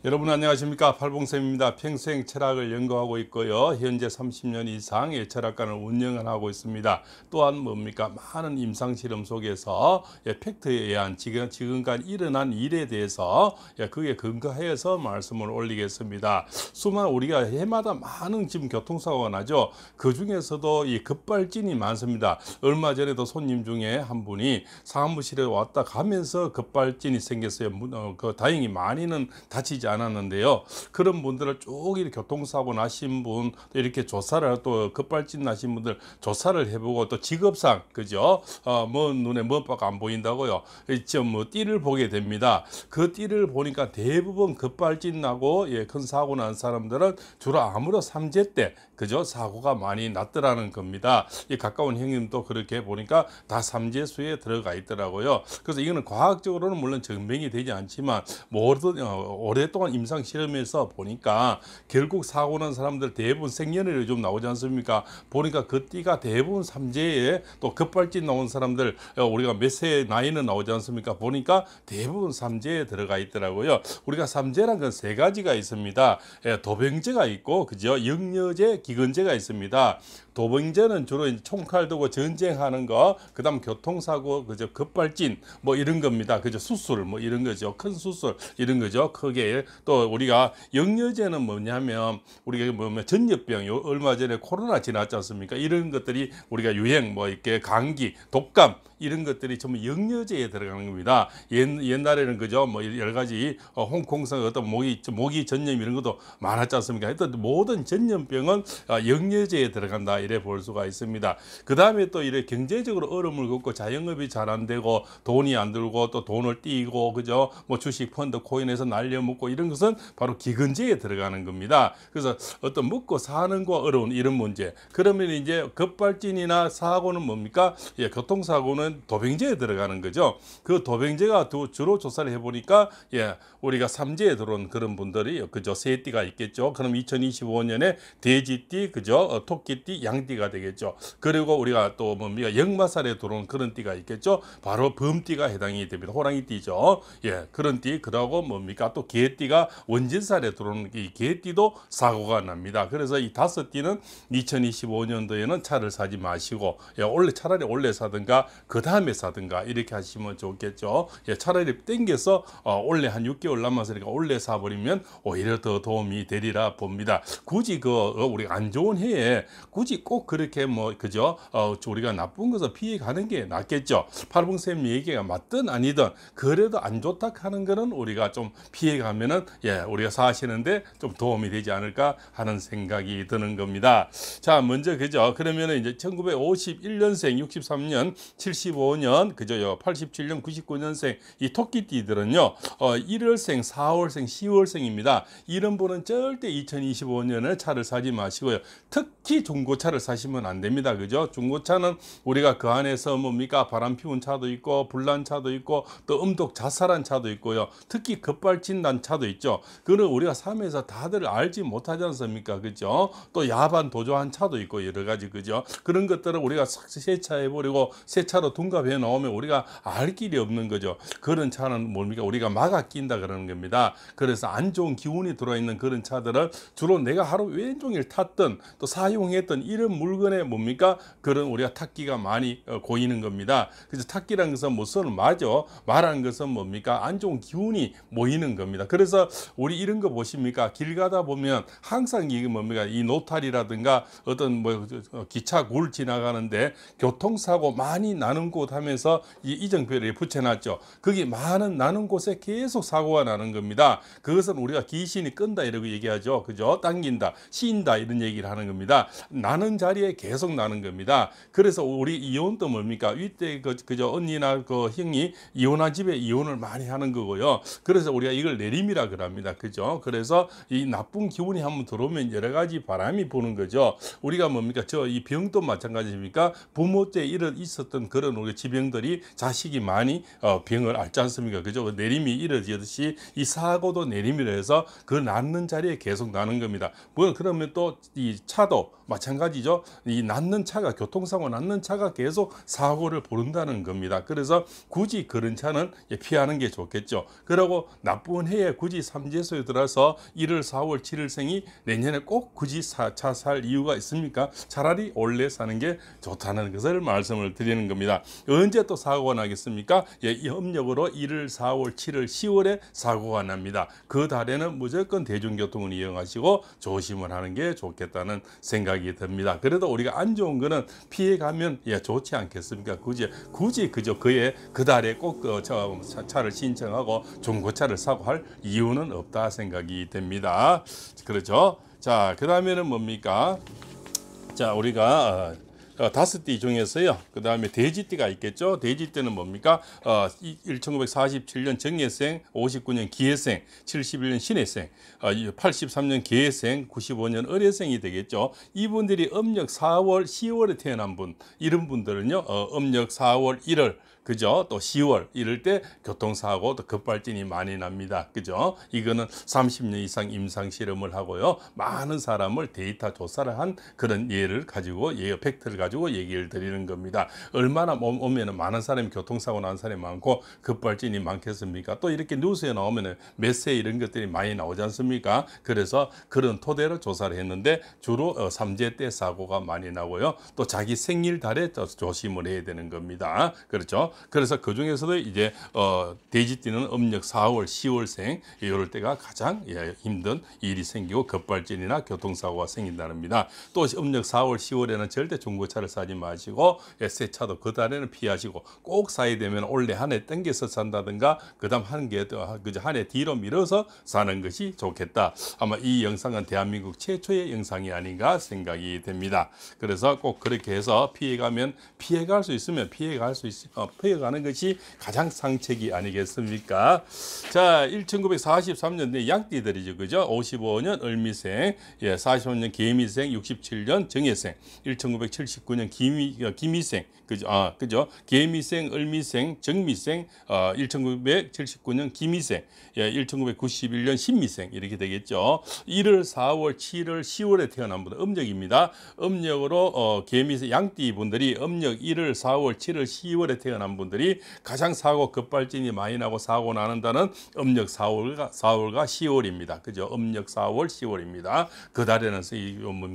여러분 안녕하십니까? 팔봉쌤입니다. 평생 철학을 연구하고 있고요. 현재 30년 이상 철학관을 운영하고 있습니다. 또한 뭡니까? 많은 임상실험 속에서 팩트에 의한 지금까지 일어난 일에 대해서 그게 근거해서 말씀을 올리겠습니다. 수많은 우리가 해마다 많은 지금 교통사고가 나죠. 그 중에서도 이 급발진이 많습니다. 얼마 전에도 손님 중에 한 분이 사무실에 왔다 가면서 급발진이 생겼어요. 다행히 많이는 다치지 않았는데요. 그런 분들을 쭉 이렇게 교통사고 나신 분, 이렇게 조사를 또 급발진 나신 분들 조사를 해보고 또 직업상, 그죠? 눈에 뭐밖에 안 보인다고요. 뭐 띠를 보게 됩니다. 그 띠를 보니까 대부분 급발진 나고 큰 사고 난 사람들은 주로 아무로 삼재 때, 그죠? 사고가 많이 났더라는 겁니다. 이 가까운 형님도 그렇게 보니까 다 삼재수에 들어가 있더라고요. 그래서 이거는 과학적으로는 물론 증명이 되지 않지만 오랫동안 임상 실험에서 보니까 결국 사고 난 사람들 대부분 생년월일이 좀 나오지 않습니까? 보니까 그 띠가 대부분 삼재에 또 급발진 나온 사람들 우리가 몇 세 나이는 나오지 않습니까? 보니까 대부분 삼재에 들어가 있더라고요. 우리가 삼재란 건 세 가지가 있습니다. 도병재가 있고, 그죠? 영여재, 기근재가 있습니다. 도병재는 주로 총칼 두고 전쟁하는 거, 그다음 교통사고, 그죠? 급발진 뭐 이런 겁니다. 그죠? 수술 뭐 이런 거죠. 큰 수술 이런 거죠. 크게. 또 우리가 영여재는 뭐냐면 우리가 전염병, 얼마 전에 코로나 지났지 않습니까? 이런 것들이 우리가 유행 뭐 이렇게 감기, 독감 이런 것들이 전부 영여제에 들어가는 겁니다. 옛날에는 그죠, 뭐 여러 가지 홍콩성 어떤 모기 전염 이런 것도 많았지 않습니까? 하여튼 모든 전염병은 영여제에 들어간다 이래 볼 수가 있습니다. 그 다음에 또 이래 경제적으로 어려움을 겪고 자영업이 잘 안 되고 돈이 안 들고 또 돈을 띄고, 그죠, 뭐 주식 펀드 코인에서 날려먹고 이런 것은 바로 기근제에 들어가는 겁니다. 그래서 어떤 먹고 사는 거 어려운 이런 문제. 그러면 이제 급발진이나 사고는 뭡니까? 교통사고는 도병제에 들어가는 거죠. 그 도병제가 주로 조사를 해보니까 우리가 삼재에 들어온 그런 분들이 그죠, 세 띠가 있겠죠. 그럼 2025년에 돼지띠, 그죠, 토끼띠, 양띠가 되겠죠. 그리고 우리가 또 뭡니까? 역마살에 들어온 그런 띠가 있겠죠. 바로 범띠가 해당이 됩니다. 호랑이띠죠. 그런 띠. 그러고 뭡니까? 또 개띠가 원진살에 들어오는 이 개띠도 사고가 납니다. 그래서 이 다섯 띠는 2025년도에는 차를 사지 마시고 차라리 올해 사든가 그 다음에 사든가 이렇게 하시면 좋겠죠. 차라리 땡겨서 올해 한 6개월 남았으니까 올해 사버리면 오히려 더 도움이 되리라 봅니다. 굳이 우리 안 좋은 해에 굳이 꼭 그렇게 그죠, 우리가 나쁜 것을 피해가는 게 낫겠죠. 팔봉쌤 얘기가 맞든 아니든 그래도 안 좋다 하는 거는 우리가 좀 피해가면은 우리가 사시는데 좀 도움이 되지 않을까 하는 생각이 드는 겁니다. 자, 먼저 그죠, 그러면은 이제 1951년생, 63년, 75년, 그죠, 87년, 99년생 이 토끼띠들은요 1월생, 4월생, 10월생입니다. 이런 분은 절대 2025년에 차를 사지 마시고요. 특히 중고차를 사시면 안 됩니다. 그죠? 중고차는 우리가 그 안에서 뭡니까? 바람 피운 차도 있고 불난 차도 있고 또 음독 자살한 차도 있고요. 특히 급발진 난 차도 있죠. 그거는 우리가 삶에서 다들 알지 못하지 않습니까? 그죠? 또 야반 도주한 차도 있고 여러 가지, 그죠? 그런 것들은 우리가 싹 세차해버리고 새 차로 둔갑해 놓으면 우리가 알 길이 없는 거죠. 그런 차는 뭡니까? 우리가 막아 낀다 그러는 겁니다. 그래서 안 좋은 기운이 들어있는 그런 차들은 주로 내가 하루 왼종일 탔던 또 사용했던 이런 물건에 뭡니까? 그런 우리가 탁기가 많이 고이는 겁니다. 그래서 탁기라는 것은 무슨 말하는 것은 뭡니까? 안 좋은 기운이 모이는 겁니다. 그래서 우리 이런 거 보십니까? 길 가다 보면 항상 이게 뭡니까? 이 노탈이라든가 어떤 기차 굴 지나가는데 교통사고 많이 나는 곳 하면서 이 이정표를 붙여놨죠. 거기 많은 나는 곳에 계속 사고가 나는 겁니다. 그것은 우리가 귀신이 끈다 이러고 얘기하죠. 그죠? 당긴다, 씌인다 이런 얘기를 하는 겁니다. 나는 자리에 계속 나는 겁니다. 그래서 우리 이혼도 뭡니까? 윗대 그저 언니나 그 형이 이혼한 집에 이혼을 많이 하는 거고요. 그래서 우리가 이걸 내림이라 그럽니다. 그죠? 그래서 이 나쁜 기운이 한번 들어오면 여러 가지 바람이 부는 거죠. 우리가 뭡니까? 이 병도 마찬가지입니까? 부모 때 있었던 그런 우리 지병들이 자식이 많이 병을 앓지 않습니까? 그죠? 내림이 이루어지듯이 이 사고도 내림이라 해서 그 낫는 자리에 계속 나는 겁니다. 그러면 또 이 차도 마찬가지죠. 이 낳는 차가 교통사고 낳는 차가 계속 사고를 부른다는 겁니다. 그래서 굳이 그런 차는 피하는 게 좋겠죠. 그리고 나쁜 해에 굳이 삼재소에 들어서 1월, 4월, 7일생이 내년에 꼭 굳이 차 살 이유가 있습니까? 차라리 올해 사는 게 좋다는 것을 말씀을 드리는 겁니다. 언제 또 사고가 나겠습니까? 이 음력으로 1월, 4월, 7월, 10월에 사고가 납니다. 그 달에는 무조건 대중교통을 이용하시고 조심을 하는 게 좋겠다는 생각이 듭니다. 그래도 우리가 안 좋은 거는 피해가면 좋지 않겠습니까? 굳이 그저 그 달에 꼭 차를 신청하고 중고차를 사고 할 이유는 없다 생각이 됩니다. 그렇죠? 자, 그 다음에는 뭡니까? 자, 우리가 5띠 중에서요. 그 다음에 돼지띠가 있겠죠. 돼지띠는 뭡니까? 1947년 정예생, 59년 기해생, 71년 신해생, 83년 계해생, 95년 을해생이 되겠죠. 이분들이 음력 4월, 10월에 태어난 분, 이런 분들은요. 음력 4월, 1월, 그죠? 또 10월 이럴 때 교통사고 또 급발진이 많이 납니다. 그죠? 이거는 30년 이상 임상 실험을 하고요. 많은 사람을 데이터 조사를 한 그런 예를 가지고 팩트를 가지고 얘기를 드리는 겁니다. 얼마나 오면은 많은 사람이 교통사고 난 사람이 많고 급발진이 많겠습니까? 또 이렇게 뉴스에 나오면은 메세 이런 것들이 많이 나오지 않습니까? 그래서 그런 토대로 조사를 했는데 주로 삼재 때 사고가 많이 나고요. 또 자기 생일 달에 조심을 해야 되는 겁니다. 그렇죠? 그래서 그 중에서도 이제 돼지띠는 음력 4월, 10월생 이럴 때가 가장 힘든 일이 생기고 급발진이나 교통사고가 생긴답니다. 또 음력 4월, 10월에는 절대 중고차를 사지 마시고 새 차도 그 달에는 피하시고 꼭 사야 되면 올해 한 해 땡겨서 산다든가 그다음 한 해 뒤로 미뤄서 사는 것이 좋겠다. 아마 이 영상은 대한민국 최초의 영상이 아닌가 생각이 됩니다. 그래서 꼭 그렇게 해서 피해갈 수 있으면 피해가는 것이 가장 상책이 아니겠습니까? 자, 1943년대 양띠들이죠. 그죠? 55년 을미생, 45년 개미생, 67년 정예생, 1979년 기미생, 그죠? 개미생, 을미생, 정미생, 1979년 기미생, 1991년 신미생 이렇게 되겠죠. 1월, 4월, 7월, 10월에 태어난 분들 음력입니다. 음력으로 개미생 양띠 분들이 음력 1월, 4월, 7월, 10월에 태어난 분들이 가장 사고 급발진이 많이 나고 사고 나는 달은 음력 4월과 10월입니다. 그죠? 음력 4월, 10월입니다. 그 달에는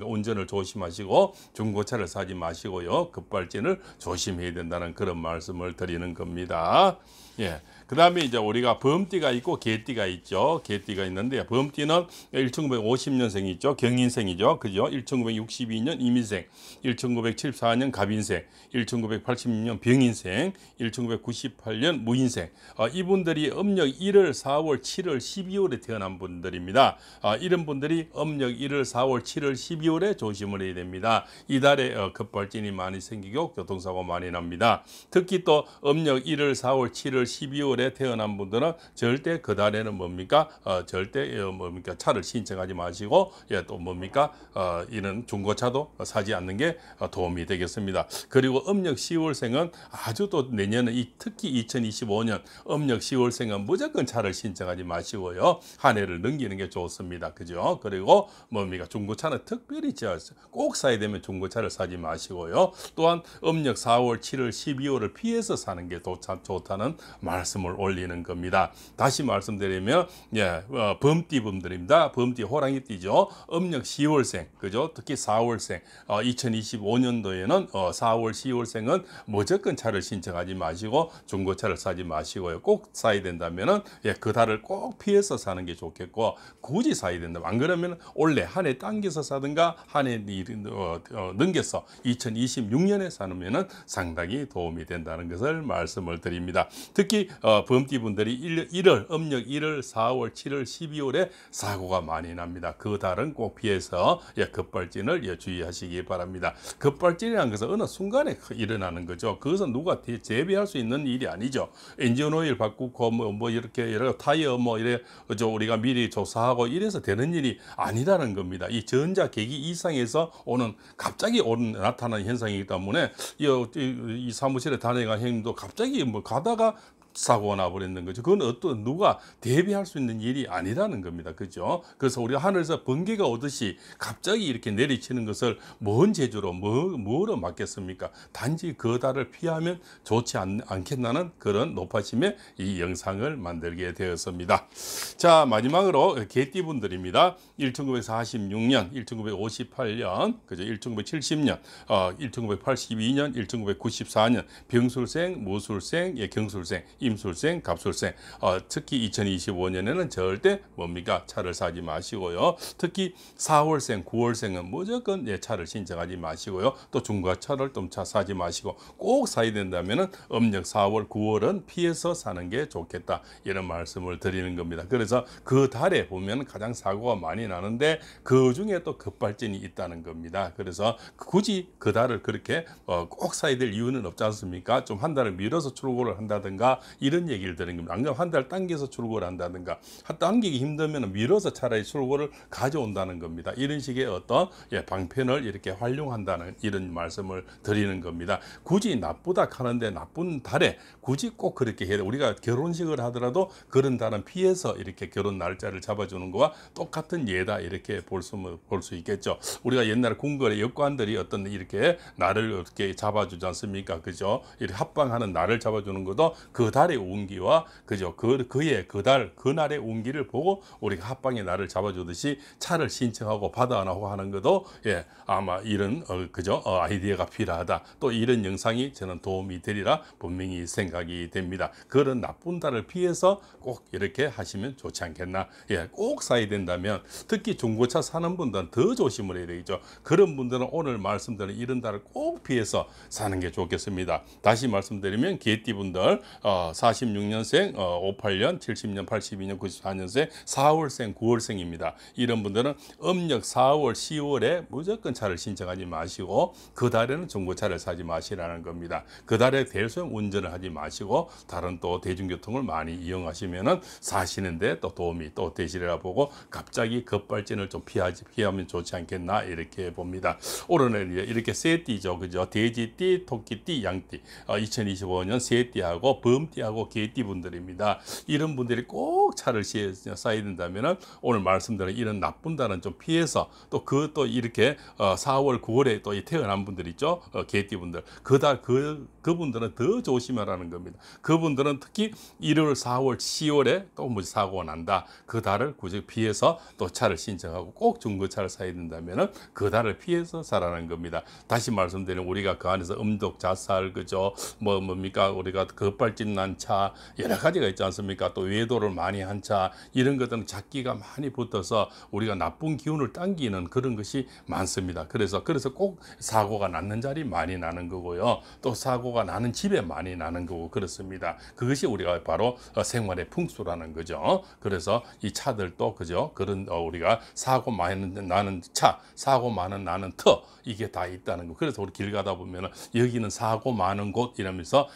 운전을 조심하시고 중고차를 사지 마시고요. 급발진을 조심해야 된다는 그런 말씀을 드리는 겁니다. 예. 그 다음에 이제 우리가 범띠가 있고 개띠가 있죠. 개띠가 있는데 범띠는 1950년생이 있죠. 경인생이죠. 그죠? 1962년 이민생, 1974년 갑인생, 1986년 병인생, 1998년 무인생. 이분들이 음력 1월, 4월, 7월, 12월에 태어난 분들입니다. 이런 분들이 음력 1월, 4월, 7월, 12월에 조심을 해야 됩니다. 이달에 급발진이 많이 생기고 교통사고 많이 납니다. 특히 또 음력 1월, 4월, 7월, 12월에 태어난 분들은 절대 그 달에는 절대 차를 신청하지 마시고 또 이런 중고차도 사지 않는 게 도움이 되겠습니다. 그리고 음력 10월생은 아주 또 내년은 특히 2025년 음력 10월생은 무조건 차를 신청하지 마시고요. 한 해를 넘기는 게 좋습니다. 그죠? 그리고 중고차는 특별히 꼭 사야 되면 중고차를 사지 마시고요. 또한 음력 4월, 7월, 12월을 피해서 사는 게 좋다는 말씀을 올리는 겁니다. 다시 말씀드리면 범띠 분들입니다. 범띠 호랑이띠죠. 음력 10월생, 그죠? 특히 4월생, 2025년도에는 4월, 10월생은 무조건 차를 신청하지 마시고 중고차를 사지 마시고요. 꼭 사야 된다면은 그 달을 꼭 피해서 사는 게 좋겠고 굳이 사야 된다. 안 그러면 올해 한 해 당겨서 사든가 한 해 넘겨서 2026년에 사면은 상당히 도움이 된다는 것을 말씀을 드립니다. 특히 범띠 분들이 음력 1월, 4월, 7월, 12월에 사고가 많이 납니다. 그 달은 꼭 피해서 급발진을 주의하시기 바랍니다. 급발진이라는 것은 어느 순간에 일어나는 거죠. 그것은 누가 재배할 수 있는 일이 아니죠. 엔진 오일 바꾸고 이렇게 여러 타이어 우리가 미리 조사하고 이래서 되는 일이 아니라는 겁니다. 이 전자계기 이상에서 갑자기 나타나는 현상이기 때문에 이 사무실에 다니는 형님도 갑자기 가다가 사고가 나버렸는 거죠. 그건 어떤 누가 대비할 수 있는 일이 아니라는 겁니다. 그죠? 그래서 우리가 하늘에서 번개가 오듯이 갑자기 이렇게 내리치는 것을 뭔 재주로 뭐로 막겠습니까? 단지 그 달을 피하면 좋지 않겠나는 그런 높아심의 이 영상을 만들게 되었습니다. 자, 마지막으로 개띠분들입니다. 1946년, 1958년, 그죠? 1970년, 1982년, 1994년 병술생, 무술생, 경술생, 임술생, 갑술생. 특히 2025년에는 절대 뭡니까? 차를 사지 마시고요. 특히 4월생, 9월생은 무조건 차를 신청하지 마시고요. 또 중고차를 좀 사지 마시고 꼭 사야 된다면은 음력 4월, 9월은 피해서 사는 게 좋겠다. 이런 말씀을 드리는 겁니다. 그래서 그 달에 보면 가장 사고가 많이 나는데 그 중에 또 급발진이 있다는 겁니다. 그래서 굳이 그 달을 그렇게 꼭 사야 될 이유는 없지 않습니까? 좀 한 달을 미뤄서 출고를 한다든가 이런 얘기를 드리는 겁니다. 안 그러면 한 달 당겨서 출고를 한다든가 당기기 힘들면 미뤄서 차라리 출고를 가져온다는 겁니다. 이런 식의 어떤 방편을 이렇게 활용한다는 이런 말씀을 드리는 겁니다. 굳이 나쁘다 하는데 나쁜 달에 굳이 꼭 그렇게 해야 돼. 우리가 결혼식을 하더라도 그런 달은 피해서 이렇게 결혼 날짜를 잡아주는 거와 똑같은 예다 이렇게 볼 수 있겠죠. 우리가 옛날에 궁궐의 역관들이 어떤 이렇게 날을 이렇게 잡아주지 않습니까? 그죠? 이렇게 합방하는 날을 잡아주는 것도 그 달의 운기와 그죠? 그의 그날의 운기를 보고 우리가 합방의 날을 잡아주듯이 차를 신청하고 받아나고 하는 것도 아마 이런 그죠? 아이디어가 필요하다. 또 이런 영상이 저는 도움이 되리라 분명히 생각이 됩니다. 그런 나쁜 달을 피해서 꼭 이렇게 하시면 좋지 않겠나? 꼭 사야 된다면 특히 중고차 사는 분들은 더 조심을 해야 되겠죠. 그런 분들은 오늘 말씀드린 이런 달을 꼭 피해서 사는 게 좋겠습니다. 다시 말씀드리면 개띠분들 46년생, 58년, 70년, 82년, 94년생, 4월생, 9월생입니다. 이런 분들은 음력 4월, 10월에 무조건 차를 신청하지 마시고 그 달에는 중고차를 사지 마시라는 겁니다. 그 달에 대소형 운전을 하지 마시고 다른 또 대중교통을 많이 이용하시면은 사시는데 또 도움이 또 되시리라 보고 갑자기 급발진을 좀 피하면 좋지 않겠나 이렇게 봅니다. 올해는 이렇게 세 띠죠, 그죠? 돼지띠, 토끼띠, 양띠. 2025년 세 띠하고 범띠하고 개띠 분들입니다. 이런 분들이 꼭 차를 사야 된다면은 오늘 말씀드린 이런 나쁜 달은 좀 피해서 또 이렇게 4월, 9월에 또 태어난 분들 있죠, 개띠 분들. 그분들은 더 조심하라는 겁니다. 그분들은 특히 1월, 4월, 10월에 또 뭐 사고가 난다. 그 달을 굳이 피해서 또 차를 신청하고 꼭 중고차를 사야 된다면은 그 달을 피해서 사라는 겁니다. 다시 말씀드리면 우리가 그 안에서 음독, 자살, 그죠? 뭡니까? 우리가 급발진 난 차 여러 가지가 있지 않습니까? 또 외도를 많이 한 차 이런 것들은 잡기가 많이 붙어서 우리가 나쁜 기운을 당기는 그런 것이 많습니다. 그래서 꼭 사고가 났는 자리 많이 나는 거고요. 또 사고가 나는 집에 많이 나는 거고 그렇습니다. 그것이 우리가 바로 생활의 풍수라는 거죠. 그래서 이 차들도 그죠? 그런 우리가 사고 많이 나는 차, 사고 많은 나는 터 이게 다 있다는 거. 그래서 우리 길 가다 보면은 여기는 사고 많은 곳 이러면서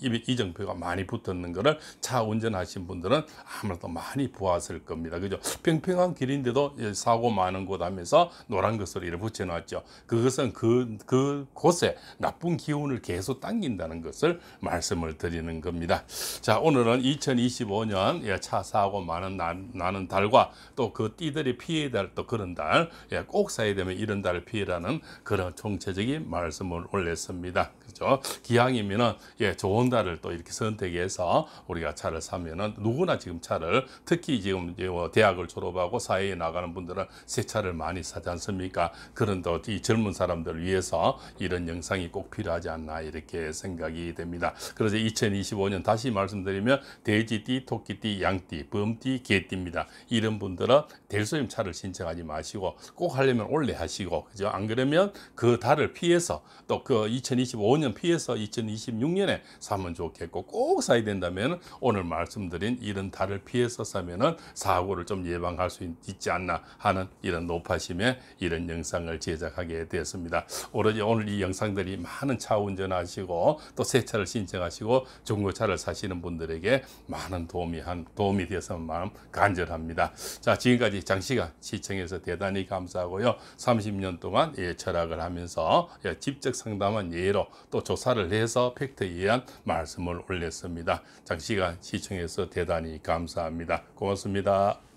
이정표가 많이 붙었는 거를 차 운전하신 분들은 아무래도 많이 보았을 겁니다. 그죠? 평평한 길인데도 사고 많은 곳 하면서 노란 것으로 이렇게 붙여놨죠. 그것은 그곳에 나쁜 기운을 계속 당긴다는 것을 말씀을 드리는 겁니다. 자, 오늘은 2025년 차 사고 많은 나는 달과 또 그 띠들이 피해야 될 또 그런 달, 꼭 사야 되면 이런 달을 피해라는 그런 총체적인 말씀을 올렸습니다. 그죠? 기왕이면은 좋은 달을 또 이렇게 선택해서 우리가 차를 사면은 누구나 지금 차를 특히 지금 대학을 졸업하고 사회에 나가는 분들은 새 차를 많이 사지 않습니까? 그런 또 이 젊은 사람들을 위해서 이런 영상이 꼭 필요하지 않나 이렇게 생각이 됩니다. 그래서 2025년 다시 말씀드리면 돼지띠, 토끼띠, 양띠, 범띠, 개띠입니다. 이런 분들은 대소형 차를 신청하지 마시고 꼭 하려면 올해 하시고 그죠? 안 그러면 그 달을 피해서 또 그 2025년 피해서 2026년에 사면 좋겠고 꼭 사야 된다면 오늘 말씀드린 이런 달을 피해서 사면은 사고를 좀 예방할 수 있지 않나 하는 이런 높아심의 이런 영상을 제작하게 되었습니다. 오늘 이 영상들이 많은 차 운전하시고 또 새 차를 신청하시고 중고차를 사시는 분들에게 많은 도움이 되었으면 마음 간절합니다. 자, 지금까지 장시간 시청해서 대단히 감사하고요. 30년 동안 철학을 하면서 직접 상담한 예로 또 조사를 해서 팩트에 의한 말 말씀을 올렸습니다. 장시간 시청해서 대단히 감사합니다. 고맙습니다.